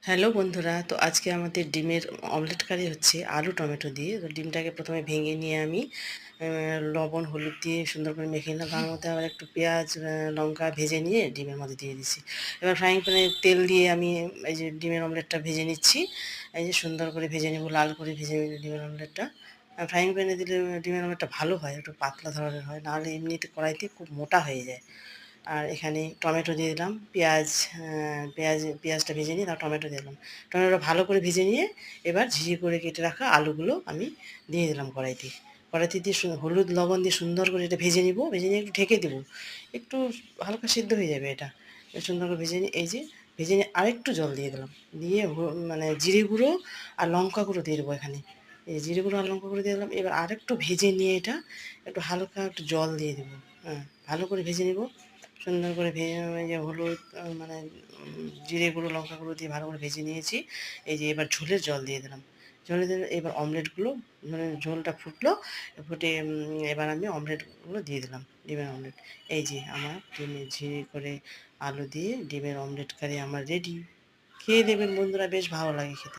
Hello বন্ধুরা, তো আজকে আমাদের ডিমের অমলেট কারি হচ্ছে আলু টমেটো দিয়ে। তো ডিমটাকে প্রথমে ভেঙে নিয়ে আমি লবণ হলুদ দিয়ে সুন্দর করে মেখে নিলাম। তার মধ্যে আবার একটু পেঁয়াজ লঙ্কা ভেজে নিয়ে ডিমের মধ্যে দিয়ে দিচ্ছি। এবার ফ্রাইং প্যানে তেল দিয়ে আমি এই যে ডিমের অমলেটটা ভেজে নিচ্ছি। এই যে সুন্দর করে ভেজে নেব, লাল করে ভেজে নেব ডিমের অমলেটটা। ফ্রাইং প্যানে দিলে ডিমের অমলেটটা ভালো হয়, একটু পাতলা ধরনের হয়, নাহলে এমনিতে কড়াইতে খুব মোটা হয়ে যায়। আর এখানে টমেটো দিয়ে দিলাম, পেঁয়াজটা ভেজে নিয়ে তারপর টমেটো দিয়ে দিলাম। টমেটোটা ভালো করে ভেজে নিয়ে এবার ঝিরি করে কেটে রাখা আলুগুলো আমি দিয়ে দিলাম কড়াইতে। কড়াইতে দিয়ে হলুদ লবণ দিয়ে সুন্দর করে এটা ভেজে নিব, ভেজে নিয়ে একটু ঢেকে দেবো, একটু হালকা সিদ্ধ হয়ে যাবে এটা। সুন্দর করে ভেজে নিয়ে এই যে ভেজে নিয়ে আরেকটু জল দিয়ে দিলাম, দিয়ে মানে জিরে গুঁড়ো আর লঙ্কা গুঁড়ো দিয়ে দেবো এখানে। এই জিরে গুঁড়ো আর লঙ্কা গুঁড়ো দিয়ে দিলাম। এবার আরেকটু ভেজে নিয়ে এটা একটু হালকা একটু জল দিয়ে দেবো। হ্যাঁ, ভালো করে ভেজে নেব। সুন্দর করে ভেজে এই যে হলুদ মানে জিরে গুঁড়ো লঙ্কা গুঁড়ো দিয়ে ভালো করে ভেজে নিয়েছি। এই যে এবার ঝোলের জল দিয়ে দিলাম। ঝোলে দিলে এবার অমলেটগুলো মানে ঝোলটা ফুটলো, ফুটে এবার আমি অমলেটগুলো দিয়ে দিলাম, ডিমের অমলেট। এই যে আমার ডিমের ঝিরি করে আলু দিয়ে ডিমের অমলেট কারি আমার রেডি। খেয়ে দেবেন বন্ধুরা, বেশ ভালো লাগে খেতে।